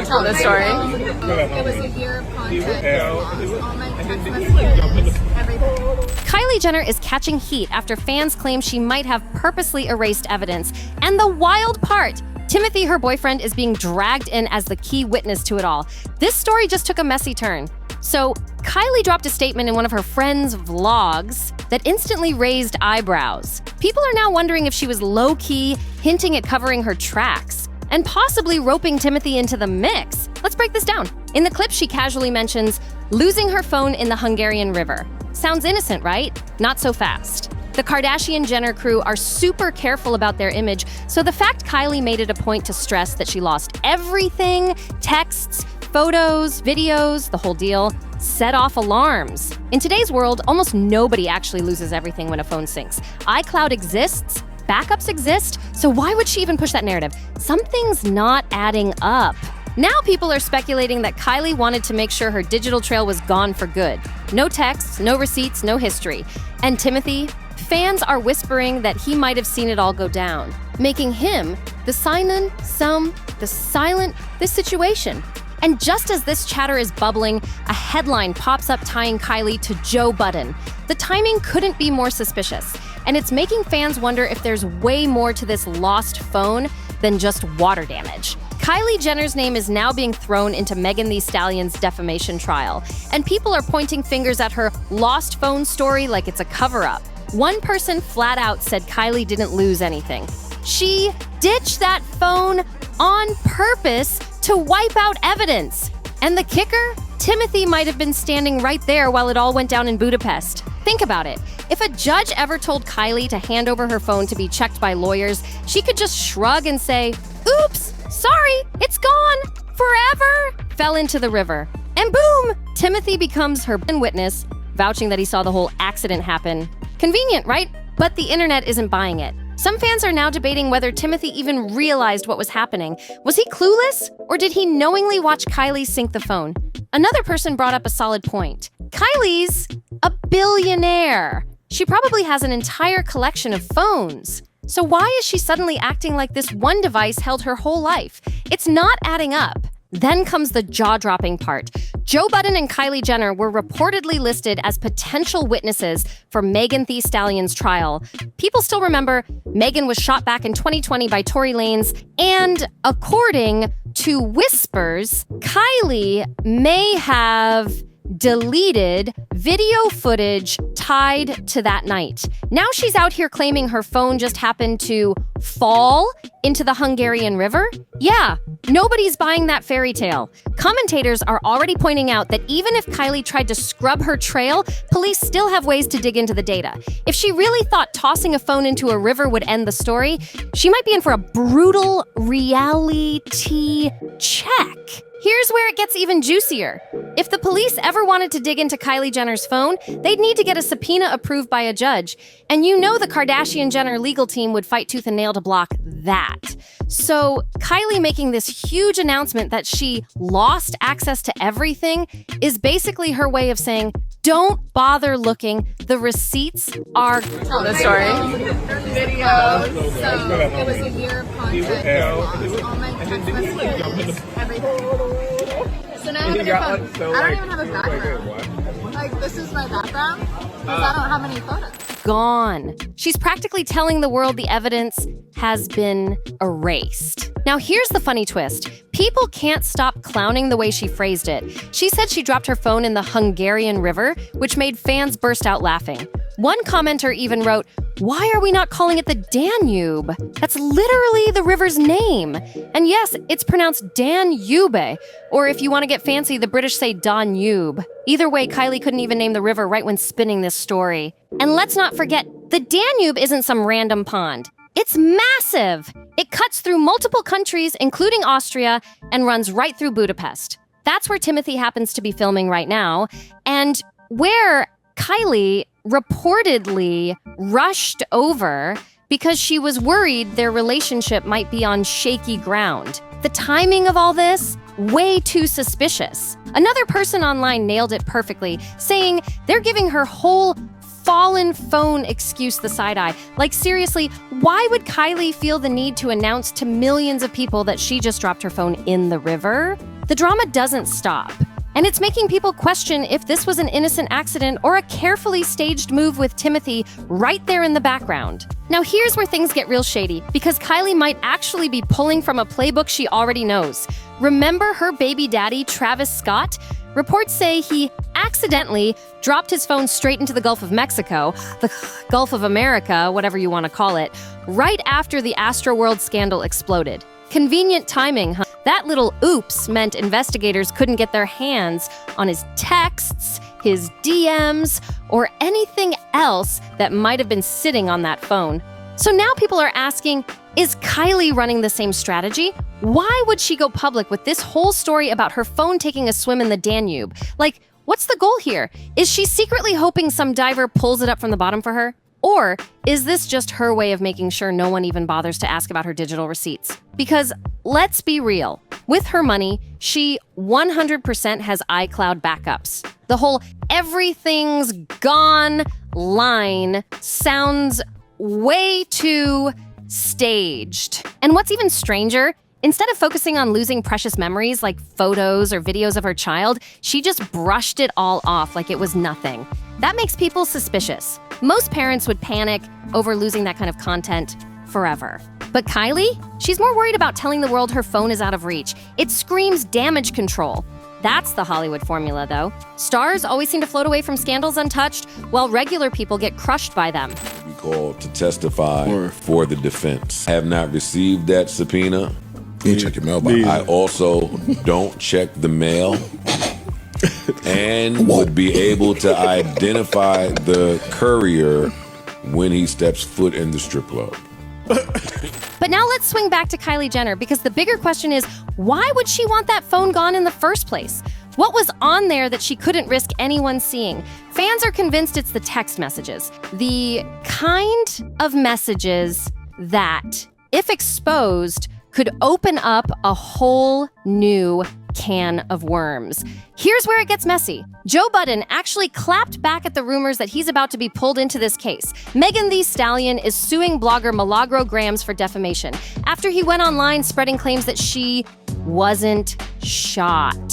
tell the story. It was a year of content. All my text messages, everything. Kylie Jenner is catching heat after fans claim she might have purposely erased evidence. And the wild part, Timothée, her boyfriend, is being dragged in as the key witness to it all. This story just took a messy turn. So, Kylie dropped a statement in one of her friends' vlogs that instantly raised eyebrows. People are now wondering if she was low-key hinting at covering her tracks and possibly roping Timothée into the mix. Let's break this down. In the clip, she casually mentions losing her phone in the Hungarian river. Sounds innocent, right? Not so fast. The Kardashian Jenner crew are super careful about their image, so the fact Kylie made it a point to stress that she lost everything, texts, photos, videos, the whole deal, set off alarms. In today's world, almost nobody actually loses everything when a phone sinks. iCloud exists, backups exist, so why would she even push that narrative? Something's not adding up. Now people are speculating that Kylie wanted to make sure her digital trail was gone for good. No texts, no receipts, no history. And Timothée? Fans are whispering that he might have seen it all go down, making him the silent, this situation. And just as this chatter is bubbling, a headline pops up tying Kylie to Joe Budden. The timing couldn't be more suspicious, and it's making fans wonder if there's way more to this lost phone than just water damage. Kylie Jenner's name is now being thrown into Megan Thee Stallion's defamation trial, and people are pointing fingers at her lost phone story like it's a cover-up. One person flat out said Kylie didn't lose anything. She ditched that phone on purpose to wipe out evidence. And the kicker? Timothée might have been standing right there while it all went down in Budapest. Think about it. If a judge ever told Kylie to hand over her phone to be checked by lawyers, she could just shrug and say, "Oops, sorry, it's gone, forever," fell into the river. And boom, Timothée becomes her witness, vouching that he saw the whole accident happen. Convenient, right? But the internet isn't buying it. Some fans are now debating whether Timothée even realized what was happening. Was he clueless? Or did he knowingly watch Kylie sink the phone? Another person brought up a solid point. Kylie's a billionaire. She probably has an entire collection of phones. So why is she suddenly acting like this one device held her whole life? It's not adding up. Then comes the jaw-dropping part. Joe Budden and Kylie Jenner were reportedly listed as potential witnesses for Megan Thee Stallion's trial. People still remember Megan was shot back in 2020 by Tory Lanez, and according to whispers, Kylie may have deleted video footage tied to that night. Now she's out here claiming her phone just happened to fall into the Hungarian river? Yeah, nobody's buying that fairy tale. Commentators are already pointing out that even if Kylie tried to scrub her trail, police still have ways to dig into the data. If she really thought tossing a phone into a river would end the story, she might be in for a brutal reality check. Here's where it gets even juicier. If the police ever wanted to dig into Kylie Jenner's phone, they'd need to get a subpoena approved by a judge. And you know the Kardashian Jenner legal team would fight tooth and nail to block that. So Kylie making this huge announcement that she lost access to everything is basically her way of saying, don't bother looking. The receipts are... Tell the story. Video. So it was a year of content. All my text messages, everything. So now I have a new phone. I don't even have a background. Like, this is my background because I don't have any photos. Gone. She's practically telling the world the evidence has been erased. Now here's the funny twist. People can't stop clowning the way she phrased it. She said she dropped her phone in the Hungarian river, which made fans burst out laughing. One commenter even wrote, "Why are we not calling it the Danube? That's literally the river's name." And yes, it's pronounced Danube. Or if you want to get fancy, the British say Danube. Either way, Kylie couldn't even name the river right when spinning this story. And let's not forget, the Danube isn't some random pond. It's massive. It cuts through multiple countries, including Austria, and runs right through Budapest. That's where Timothée happens to be filming right now, and where Kylie reportedly rushed over because she was worried their relationship might be on shaky ground. The timing of all this, way too suspicious. Another person online nailed it perfectly, saying they're giving her whole fallen phone excuse the side eye. Like, seriously, why would Kylie feel the need to announce to millions of people that she just dropped her phone in the river? The drama doesn't stop, and it's making people question if this was an innocent accident or a carefully staged move with Timothée right there in the background. Now here's where things get real shady, because Kylie might actually be pulling from a playbook she already knows. Remember her baby daddy, Travis Scott? Reports say he accidentally dropped his phone straight into the Gulf of Mexico, the Gulf of America, whatever you want to call it, right after the Astroworld scandal exploded. Convenient timing, huh? That little oops meant investigators couldn't get their hands on his texts, his DMs, or anything else that might have been sitting on that phone. So now people are asking, is Kylie running the same strategy? Why would she go public with this whole story about her phone taking a swim in the Danube? Like, what's the goal here? Is she secretly hoping some diver pulls it up from the bottom for her? Or is this just her way of making sure no one even bothers to ask about her digital receipts? Because let's be real, with her money, she 100% has iCloud backups. The whole everything's gone line sounds way too staged. And what's even stranger, instead of focusing on losing precious memories like photos or videos of her child, she just brushed it all off like it was nothing. That makes people suspicious. Most parents would panic over losing that kind of content forever. But Kylie? She's more worried about telling the world her phone is out of reach. It screams damage control. That's the Hollywood formula, though. Stars always seem to float away from scandals untouched, while regular people get crushed by them. Be called to testify for the defense. I have not received that subpoena. You check your mailbox. I also don't check the mail and would be able to identify the courier when he steps foot in the strip club. But now let's swing back to Kylie Jenner, because the bigger question is, why would she want that phone gone in the first place? What was on there that she couldn't risk anyone seeing? Fans are convinced it's the text messages. The kind of messages that, if exposed, could open up a whole new can of worms. Here's where it gets messy. Joe Budden actually clapped back at the rumors that he's about to be pulled into this case. Megan Thee Stallion is suing blogger Milagro Grams for defamation after he went online spreading claims that she wasn't shot.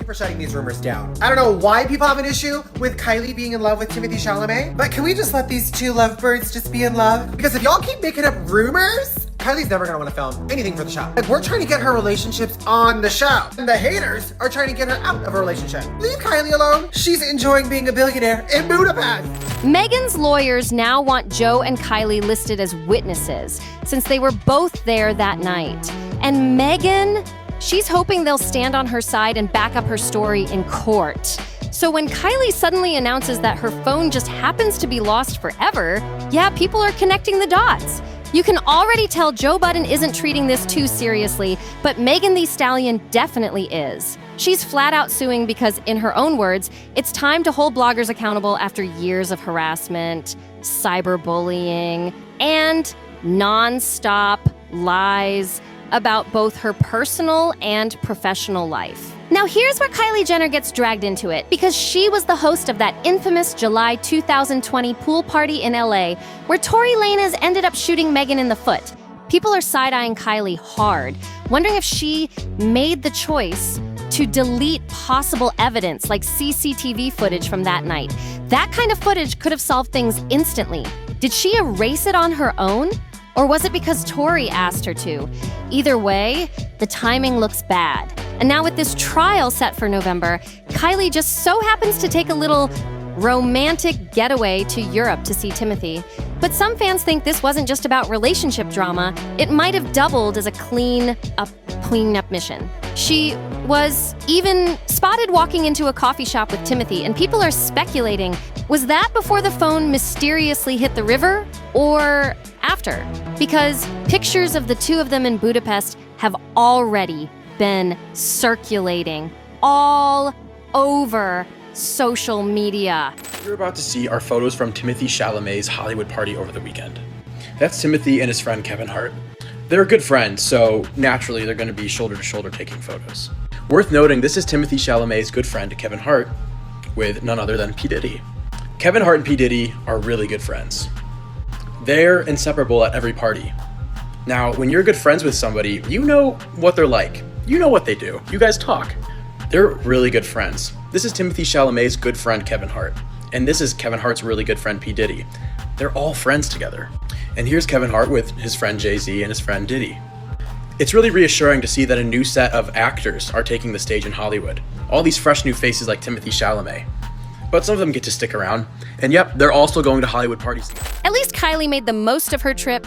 For shutting these rumors down. I don't know why people have an issue with Kylie being in love with Timothée Chalamet, but can we just let these two lovebirds just be in love? Because if y'all keep making up rumors, Kylie's never gonna wanna film anything for the show. Like, we're trying to get her relationships on the show, and the haters are trying to get her out of a relationship. Leave Kylie alone. She's enjoying being a billionaire in Budapest. Megan's lawyers now want Joe and Kylie listed as witnesses, since they were both there that night. And Megan, she's hoping they'll stand on her side and back up her story in court. So when Kylie suddenly announces that her phone just happens to be lost forever, yeah, people are connecting the dots. You can already tell Joe Budden isn't treating this too seriously, but Megan Thee Stallion definitely is. She's flat out suing because, in her own words, it's time to hold bloggers accountable after years of harassment, cyberbullying, and non-stop lies about both her personal and professional life. Now here's where Kylie Jenner gets dragged into it, because she was the host of that infamous July 2020 pool party in LA, where Tory Lanez ended up shooting Megan in the foot. People are side-eyeing Kylie hard, wondering if she made the choice to delete possible evidence like CCTV footage from that night. That kind of footage could have solved things instantly. Did she erase it on her own? Or was it because Tory asked her to? Either way, the timing looks bad. And now with this trial set for November, Kylie just so happens to take a little romantic getaway to Europe to see Timothée. But some fans think this wasn't just about relationship drama. It might have doubled as a clean-up mission. She was even spotted walking into a coffee shop with Timothée, and people are speculating, was that before the phone mysteriously hit the river, or after? Because pictures of the two of them in Budapest have already been circulating all over social media. What you're about to see are photos from Timothée Chalamet's Hollywood party over the weekend. That's Timothée and his friend Kevin Hart. They're good friends, so naturally they're going to be shoulder to shoulder taking photos. Worth noting, this is Timothée Chalamet's good friend Kevin Hart with none other than P. Diddy. Kevin Hart and P. Diddy are really good friends. They're inseparable at every party. Now, when you're good friends with somebody, you know what they're like. You know what they do. You guys talk. They're really good friends. This is Timothée Chalamet's good friend Kevin Hart, and this is Kevin Hart's really good friend P. Diddy. They're all friends together. And here's Kevin Hart with his friend Jay-Z and his friend Diddy. It's really reassuring to see that a new set of actors are taking the stage in Hollywood. All these fresh new faces like Timothée Chalamet. But some of them get to stick around. And yep, they're also going to Hollywood parties together. At least Kylie made the most of her trip.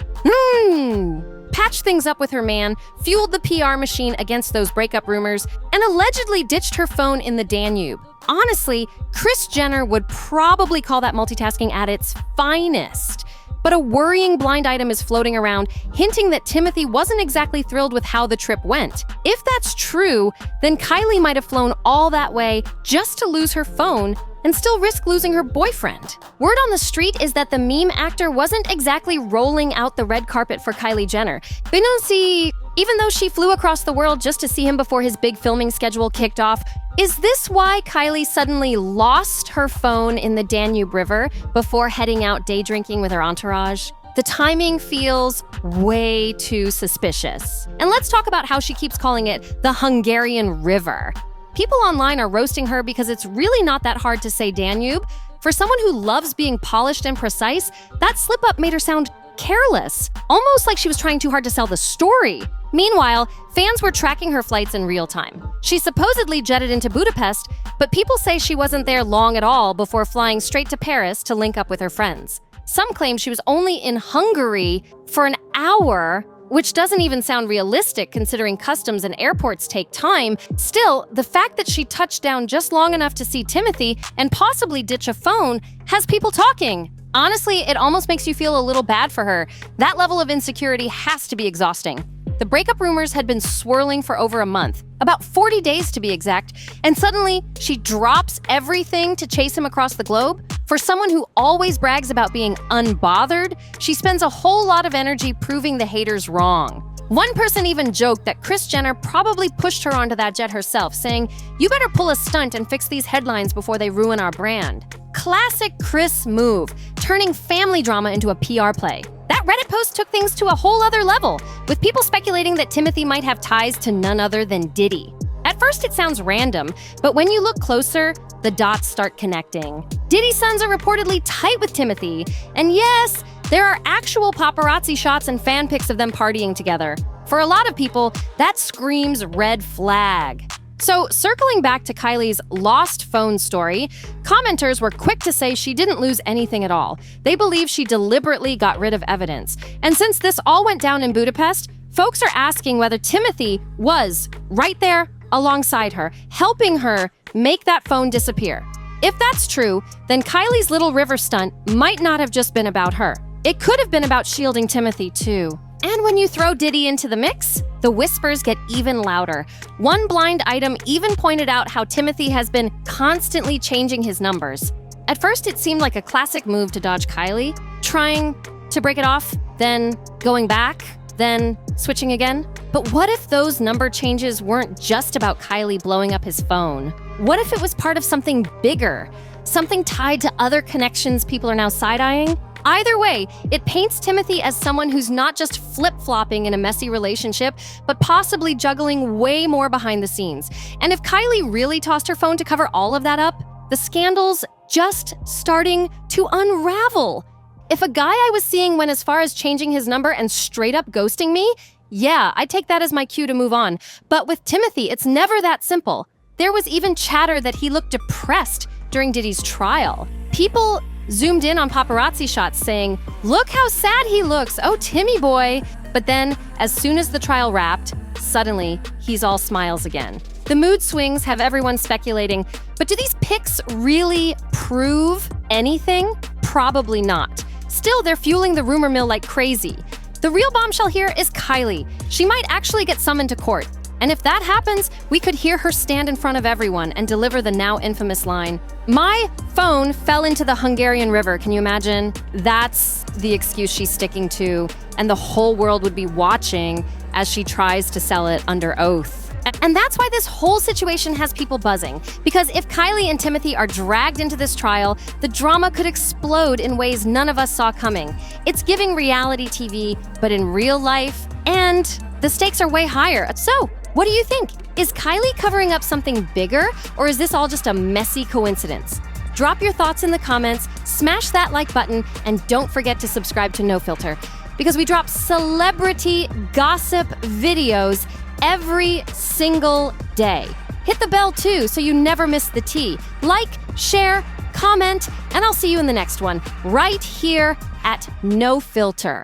Patched things up with her man, fueled the PR machine against those breakup rumors, and allegedly ditched her phone in the Danube. Honestly, Kris Jenner would probably call that multitasking at its finest. But a worrying blind item is floating around, hinting that Timothée wasn't exactly thrilled with how the trip went. If that's true, then Kylie might have flown all that way just to lose her phone and still risk losing her boyfriend. Word on the street is that the meme actor wasn't exactly rolling out the red carpet for Kylie Jenner. Even though she flew across the world just to see him before his big filming schedule kicked off, is this why Kylie suddenly lost her phone in the Danube River before heading out day drinking with her entourage? The timing feels way too suspicious. And let's talk about how she keeps calling it the Hungarian River. People online are roasting her because it's really not that hard to say Danube. For someone who loves being polished and precise, that slip-up made her sound careless, almost like she was trying too hard to sell the story. Meanwhile, fans were tracking her flights in real time. She supposedly jetted into Budapest, but people say she wasn't there long at all before flying straight to Paris to link up with her friends. Some claim she was only in Hungary for an hour, which doesn't even sound realistic considering customs and airports take time. Still, the fact that she touched down just long enough to see Timothée and possibly ditch a phone has people talking. Honestly, it almost makes you feel a little bad for her. That level of insecurity has to be exhausting. The breakup rumors had been swirling for over a month, about 40 days to be exact, and suddenly she drops everything to chase him across the globe. For someone who always brags about being unbothered, she spends a whole lot of energy proving the haters wrong. One person even joked that Kris Jenner probably pushed her onto that jet herself, saying, "You better pull a stunt and fix these headlines before they ruin our brand." Classic Kris move, turning family drama into a PR play. That Reddit post took things to a whole other level, with people speculating that Timothée might have ties to none other than Diddy. At first it sounds random, but when you look closer, the dots start connecting. Diddy's sons are reportedly tight with Timothée, and yes, there are actual paparazzi shots and fan pics of them partying together. For a lot of people, that screams red flag. So, circling back to Kylie's lost phone story, commenters were quick to say she didn't lose anything at all. They believe she deliberately got rid of evidence. And since this all went down in Budapest, folks are asking whether Timothée was right there alongside her, helping her make that phone disappear. If that's true, then Kylie's little river stunt might not have just been about her. It could have been about shielding Timothée too. And when you throw Diddy into the mix, the whispers get even louder. One blind item even pointed out how Timothée has been constantly changing his numbers. At first, it seemed like a classic move to dodge Kylie, trying to break it off, then going back, then switching again. But what if those number changes weren't just about Kylie blowing up his phone? What if it was part of something bigger? Something tied to other connections people are now side-eyeing? Either way, it paints Timothée as someone who's not just flip-flopping in a messy relationship, but possibly juggling way more behind the scenes. And if Kylie really tossed her phone to cover all of that up, the scandal's just starting to unravel. If a guy I was seeing went as far as changing his number and straight up ghosting me, yeah, I'd take that as my cue to move on. But with Timothée, it's never that simple. There was even chatter that he looked depressed during Diddy's trial. People zoomed in on paparazzi shots saying, "Look how sad he looks, oh Timmy boy." But then, as soon as the trial wrapped, suddenly he's all smiles again. The mood swings have everyone speculating, but do these pics really prove anything? Probably not. Still, they're fueling the rumor mill like crazy. The real bombshell here is Kylie. She might actually get summoned to court. And if that happens, we could hear her stand in front of everyone and deliver the now infamous line, "My phone fell into the Hungarian River." Can you imagine? That's the excuse she's sticking to, and the whole world would be watching as she tries to sell it under oath. And that's why this whole situation has people buzzing. Because if Kylie and Timothée are dragged into this trial, the drama could explode in ways none of us saw coming. It's giving reality TV, but in real life, and the stakes are way higher. So, what do you think? Is Kylie covering up something bigger, or is this all just a messy coincidence? Drop your thoughts in the comments, smash that like button, and don't forget to subscribe to No Filter, because we drop celebrity gossip videos every single day. Hit the bell too so you never miss the tea. Like, share, comment, and I'll see you in the next one, right here at No Filter.